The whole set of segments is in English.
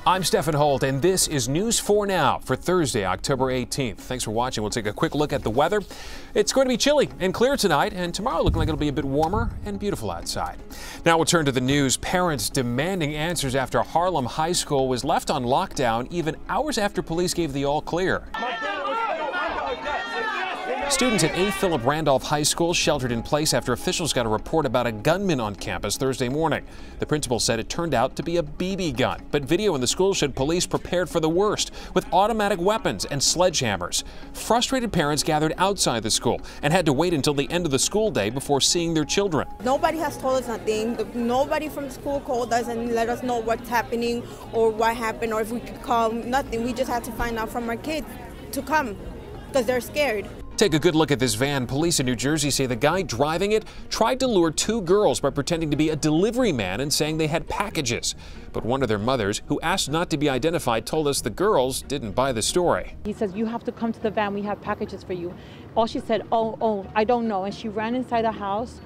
I'm Stefan Holt, and this is News 4 Now for Thursday, October 18th. Thanks for watching. We'll take a quick look at the weather. It's going to be chilly and clear tonight, and tomorrow looking like it'll be a bit warmer and beautiful outside. Now we'll turn to the news. Parents demanding answers after Harlem High School was left on lockdown even hours after police gave the all clear. Students at A. Philip Randolph High School sheltered in place after officials got a report about a gunman on campus Thursday morning. The principal said it turned out to be a BB gun, but video in the school showed police prepared for the worst with automatic weapons and sledgehammers. Frustrated parents gathered outside the school and had to wait until the end of the school day before seeing their children. Nobody has told us nothing. Nobody from the school called us and let us know what's happening or what happened or if we could call. Nothing. We just had to find out from our kids to come because they're scared. Take a good look at this van. Police in New Jersey say the guy driving it tried to lure two girls by pretending to be a delivery man and saying they had packages. But one of their mothers, who asked not to be identified, told us the girls didn't buy the story. He says, "You have to come to the van. We have packages for you." All she said, oh, I don't know. And she ran inside the house.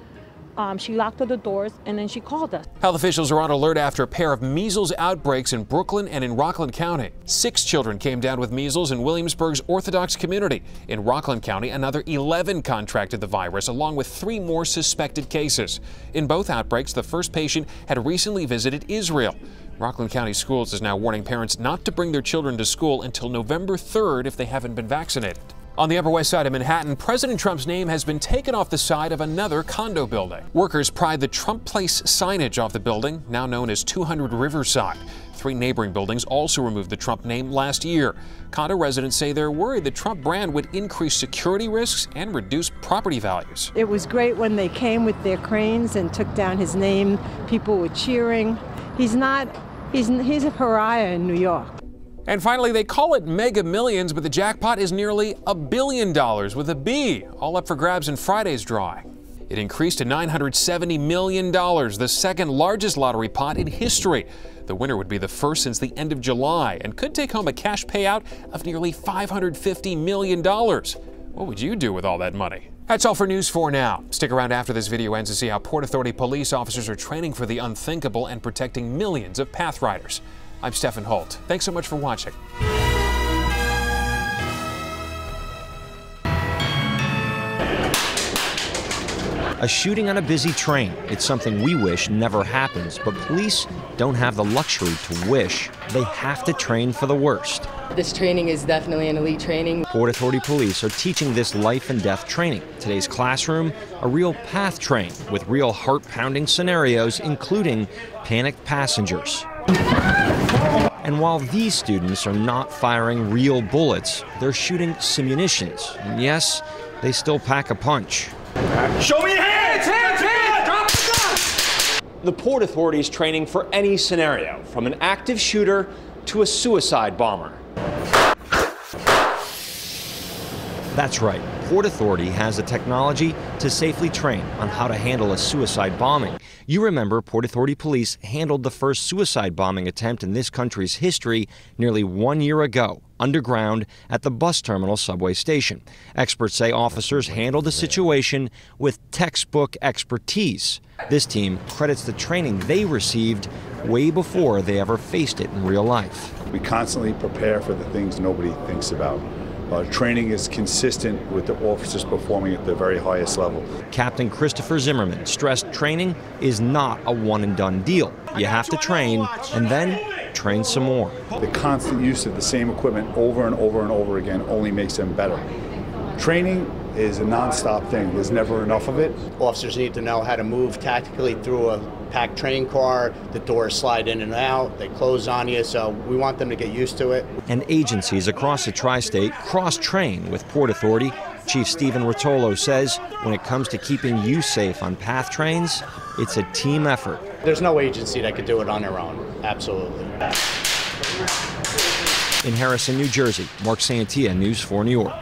She locked all the doors, and then she called us. Health officials are on alert after a pair of measles outbreaks in Brooklyn and in Rockland County. 6 children came down with measles in Williamsburg's Orthodox community. In Rockland County, another 11 contracted the virus, along with 3 more suspected cases. In both outbreaks, the first patient had recently visited Israel. Rockland County Schools is now warning parents not to bring their children to school until November 3rd if they haven't been vaccinated. On the Upper West Side of Manhattan, President Trump's name has been taken off the side of another condo building. Workers pried the Trump Place signage off the building, now known as 200 Riverside. 3 neighboring buildings also removed the Trump name last year. Condo residents say they're worried the Trump brand would increase security risks and reduce property values. It was great when they came with their cranes and took down his name. People were cheering. He's a pariah in New York. And finally, they call it Mega Millions, but the jackpot is nearly $1 billion with a B, all up for grabs in Friday's drawing. It increased to $970 million, the second largest lottery pot in history. The winner would be the first since the end of July and could take home a cash payout of nearly $550 million. What would you do with all that money? That's all for News 4 Now. Stick around after this video ends to see how Port Authority police officers are training for the unthinkable and protecting millions of path riders. I'm Stefan Holt. Thanks so much for watching. A shooting on a busy train. It's something we wish never happens, but police don't have the luxury to wish. They have to train for the worst. This training is definitely an elite training. Port Authority police are teaching this life and death training. Today's classroom, a real path train with real heart-pounding scenarios, including panicked passengers. And while these students are not firing real bullets, they're shooting simunitions. And yes, they still pack a punch. Show me your hands! Hands! Drop the gun! The Port Authority is training for any scenario, from an active shooter to a suicide bomber. That's right. Port Authority has the technology to safely train on how to handle a suicide bombing. You remember Port Authority police handled the first suicide bombing attempt in this country's history nearly 1 year ago, underground at the bus terminal subway station. Experts say officers handled the situation with textbook expertise. This team credits the training they received way before they ever faced it in real life. We constantly prepare for the things nobody thinks about. Training is consistent with the officers performing at the very highest level. Captain Christopher Zimmerman stressed training is not a one-and-done deal. You have to train and then train some more. The constant use of the same equipment over and over and over again only makes them better. Training is a non-stop thing. There's never enough of it. Officers need to know how to move tactically through a packed train car. The doors slide in and out, they close on you, so we want them to get used to it. And agencies across the tri-state cross-train with Port Authority. Chief Stephen ROTOLO says when it comes to keeping you safe on path trains, it's a team effort. There's no agency that could do it on their own, absolutely. In Harrison, New Jersey, Mark Santia, News 4 New York.